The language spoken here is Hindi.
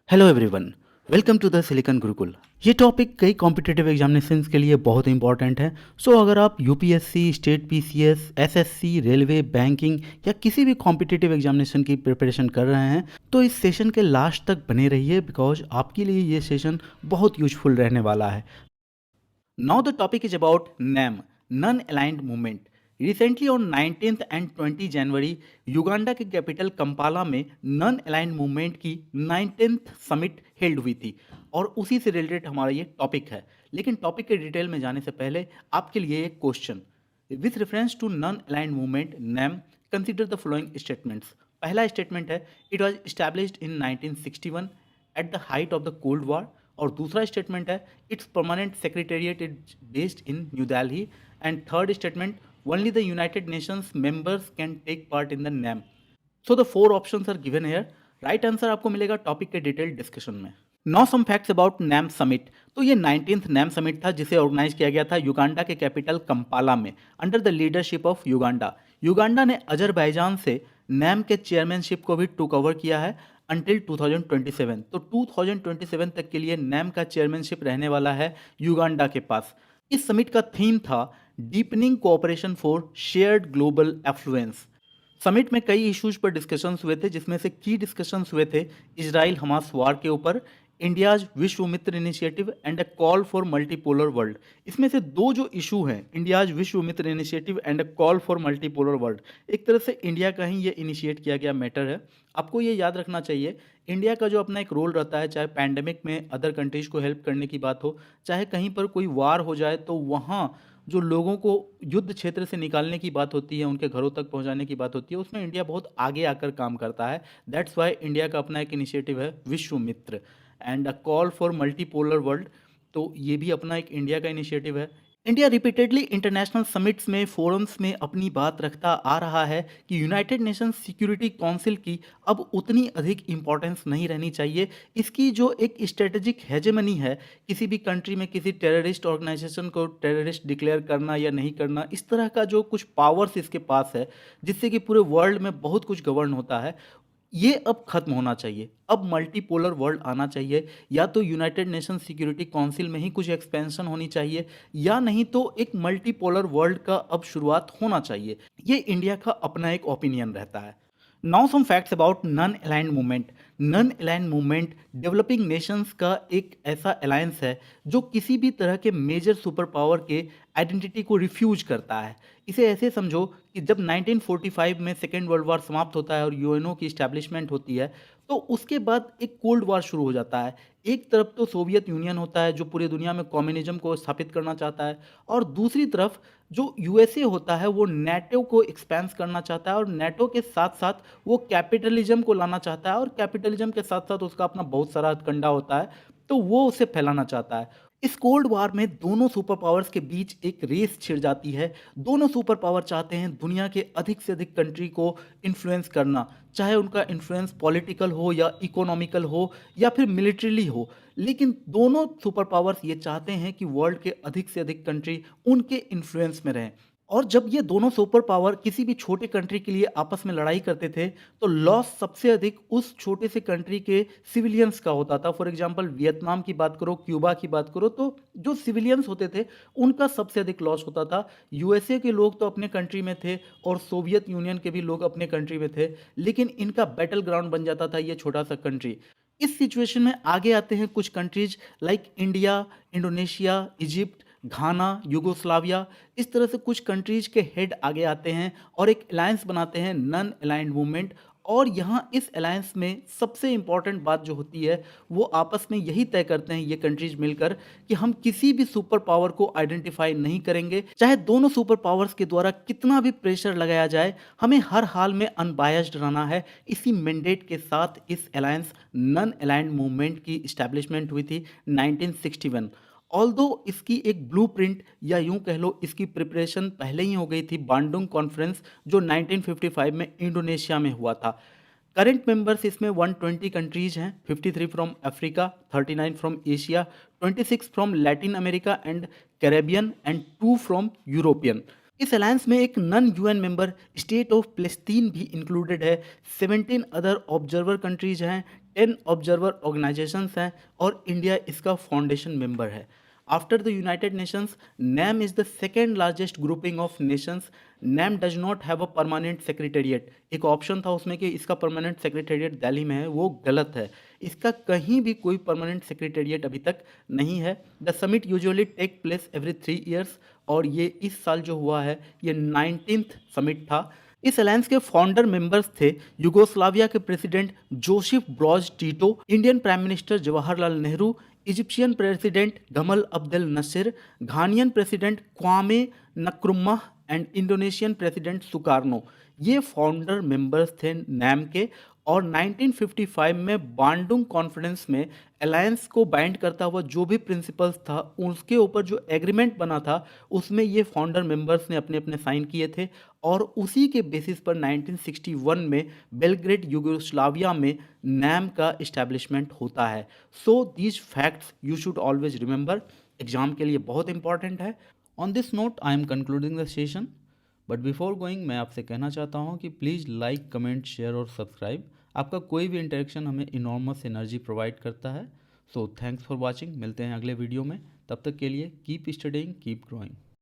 Hello everyone, welcome to the silicon Gurukul. ये टॉपिक कई कॉम्पिटिटिव एग्जामिनेशंस के लिए बहुत इंपॉर्टेंट है। सो अगर आप UPSC, state PCS, SSC, railway, banking या किसी भी कॉम्पिटिटिव एग्जामिनेशन की प्रिपरेशन कर रहे हैं तो इस सेशन के लास्ट तक बने रहिए, बिकॉज आपके लिए ये सेशन बहुत यूजफुल रहने वाला है। Now the topic is about NAM, Non-Aligned Movement. Recently on 19th and 20 January Uganda के कैपिटल कंपाला में नॉन अलाइंड मूवमेंट की 19th समिट हेल्ड हुई थी और उसी से रिलेटेड हमारा ये टॉपिक है। लेकिन टॉपिक के डिटेल में जाने से पहले आपके लिए एक question. With reference to non aligned movement NAM, consider the following statements. पहला स्टेटमेंट है, it was established in 1961 at the height of the Cold War. और दूसरा स्टेटमेंट है, its permanent secretariat is based in New Delhi. And third statement, only the United Nations members can take part in the NAM. So the four options are given here. Right answer आपको मिलेगा टॉपिक के डिटेल डिस्कशन में। Now some facts about NAM summit. तो ये 19th नैम समिट था जिसे ऑर्गेनाइज किया गया था युगांडा के कैपिटल कंपाला में under the leadership of Uganda. Uganda ने अजरबैजान से नैम के चेयरमैनशिप को भी टूक ओवर किया है अंटिल 2027। तो 2027 तक के लिए नैम का चेयरमैनशिप रहने वाला है युगांडा के पास। इस समिट का थीम था deepening cooperation for shared global affluence. Summit में कई इश्यूज पर डिस्कशंस हुए थे, जिसमें से की डिस्कशंस हुए थे इजराइल हमास वार के ऊपर, India's Vishwa Mitra initiative and a call for multipolar world. इसमें से दो जो इशू हैं, India's Vishwa Mitra initiative and a call for multipolar world, एक तरह से इंडिया का ही ये इनिशिएट किया गया मैटर है। आपको ये याद रखना चाहिए, इंडिया का जो अपना एक रोल रहता है, चाहे पैंडेमिक में अदर कंट्रीज को हेल्प करने की बात हो, चाहे कहीं पर कोई वार हो जाए तो वहाँ जो लोगों को युद्ध क्षेत्र से निकालने की बात होती है, उनके घरों तक पहुंचाने की बात होती है, उसमें इंडिया बहुत आगे आकर काम करता है। दैट्स वाई इंडिया का अपना एक इनिशिएटिव है Vishwa Mitra and a call for multipolar world. तो ये भी अपना एक इंडिया का इनिशिएटिव है। इंडिया रिपीटेडली इंटरनेशनल समिट्स में, फोरम्स में अपनी बात रखता आ रहा है कि यूनाइटेड नेशंस सिक्योरिटी काउंसिल की अब उतनी अधिक इंपॉर्टेंस नहीं रहनी चाहिए। इसकी जो एक स्ट्रेटेजिक हेजेमनी है, किसी भी कंट्री में किसी टेररिस्ट ऑर्गेनाइजेशन को टेररिस्ट डिक्लेयर करना या नहीं करना, इस तरह का जो कुछ पावर्स इसके पास है जिससे कि पूरे वर्ल्ड में बहुत कुछ गवर्न होता है, ये अब खत्म होना चाहिए। अब मल्टीपोलर वर्ल्ड आना चाहिए। या तो यूनाइटेड नेशन सिक्योरिटी काउंसिल में ही कुछ एक्सपेंशन होनी चाहिए, या नहीं तो एक मल्टीपोलर वर्ल्ड का अब शुरुआत होना चाहिए। ये इंडिया का अपना एक ओपिनियन रहता है। Now some facts about non aligned movement. Non aligned movement developing nations का एक ऐसा अलायंस है जो किसी भी तरह के मेजर सुपर पावर के आइडेंटिटी को रिफ्यूज करता है। इसे ऐसे समझो कि जब 1945 में सेकेंड वर्ल्ड वॉर समाप्त होता है और यूएनओ की इस्टेब्लिशमेंट होती है, तो उसके बाद एक कोल्ड वॉर शुरू हो जाता है। एक तरफ तो सोवियत यूनियन होता है जो पूरी दुनिया में कम्युनिज्म को स्थापित करना चाहता है, और दूसरी तरफ जो यूएसए होता है वो नेटो को एक्सपेंस करना चाहता है, और नेटो के साथ साथ वो कैपिटलिज्म को लाना चाहता है, और कैपिटलिज्म के साथ साथ उसका अपना बहुत सारा कंडा होता है, तो वो उसे फैलाना चाहता है। इस कोल्ड वॉर में दोनों सुपर पावर्स के बीच एक रेस छिड़ जाती है। दोनों सुपर पावर चाहते हैं दुनिया के अधिक से अधिक कंट्री को इन्फ्लुएंस करना, चाहे उनका इन्फ्लुएंस पॉलिटिकल हो या इकोनॉमिकल हो या फिर मिलिट्रीली हो। लेकिन दोनों सुपर पावर्स ये चाहते हैं कि वर्ल्ड के अधिक से अधिक कंट्री उनके इन्फ्लुएंस में रहें। और जब ये दोनों सुपर पावर किसी भी छोटे कंट्री के लिए आपस में लड़ाई करते थे, तो लॉस सबसे अधिक उस छोटे से कंट्री के सिविलियंस का होता था। फॉर एग्जांपल वियतनाम की बात करो, क्यूबा की बात करो, तो जो सिविलियंस होते थे उनका सबसे अधिक लॉस होता था। यूएसए के लोग तो अपने कंट्री में थे और सोवियत यूनियन के भी लोग अपने कंट्री में थे, लेकिन इनका बैटल ग्राउंड बन जाता था ये छोटा सा कंट्री। इस सिचुएशन में आगे आते हैं कुछ countries like India, Indonesia, Egypt, Ghana, Yugoslavia. इस तरह से कुछ कंट्रीज के हेड आगे आते हैं और एक अलायंस बनाते हैं, नॉन अलाइंड मूवमेंट। और यहाँ इस अलायंस में सबसे इंपॉर्टेंट बात जो होती है वो आपस में यही तय करते हैं ये कंट्रीज मिलकर कि हम किसी भी सुपर पावर को आइडेंटिफाई नहीं करेंगे, चाहे दोनों सुपर पावर्स के द्वारा कितना भी प्रेशर लगाया जाए, हमें हर हाल में अनबायस्ड रहना है। इसी मैंडेट के साथ इस अलायंस नॉन अलाइंड मूवमेंट की इस्टेब्लिशमेंट हुई थी 1961। ऑल्दो इसकी एक ब्लूप्रिंट या यूं कह लो इसकी प्रिपरेशन पहले ही हो गई थी बांडुंग कॉन्फ्रेंस जो 1955 में इंडोनेशिया में हुआ था। करंट मेंबर्स इसमें 120 कंट्रीज हैं, 53 from Africa, 39 from Asia, 26 from Latin America and Caribbean and 2 from European. इस अलायंस में एक non UN member state of Palestine भी इंक्लूडेड है। 17 अदर ऑब्जर्वर कंट्रीज हैं, UN ऑब्जर्वर ऑर्गेनाइजेशंस हैं और इंडिया इसका फाउंडेशन मेंबर है। After the United Nations, NAM is the second largest grouping of Nations. NAM does not have a permanent secretariat. एक ऑप्शन था उसमें कि इसका परमानेंट सेक्रेटेरिएट दिल्ली में है, वो गलत है। इसका कहीं भी कोई परमानेंट सेक्रेटेरिएट अभी तक नहीं है। The summit usually take place every 3 years और ये इस साल जो हुआ है ये 19th समिट था। इस अलायंस के फाउंडर मेंबर्स थे यूगोस्लाविया के president Joseph Broz Tito, Indian prime minister Jawaharlal Nehru, Egyptian president Gamal Abdel Nasser, Ghanaian president Kwame Nkrumah and Indonesian president Sukarno. ये फाउंडर मेंबर्स थे नैम के। और 1955 में बांडुंग कॉन्फ्रेंस में अलायंस को बाइंड करता हुआ जो भी प्रिंसिपल्स था उसके ऊपर जो एग्रीमेंट बना था उसमें ये फाउंडर मेंबर्स ने अपने अपने साइन किए थे और उसी के बेसिस पर 1961 में बेलग्रेड यूगोस्लाविया में नैम का इस्टेब्लिशमेंट होता है। So these facts you should always remember, exam के लिए बहुत इंपॉर्टेंट है। On this note I am concluding the session, but before going मैं आपसे कहना चाहता हूँ कि प्लीज़ लाइक, कमेंट, शेयर और सब्सक्राइब। आपका कोई भी इंटरेक्शन हमें इनॉर्मस एनर्जी प्रोवाइड करता है। सो थैंक्स फॉर वॉचिंग, मिलते हैं अगले वीडियो में। तब तक के लिए कीप स्टडिंग, कीप ग्रोइंग।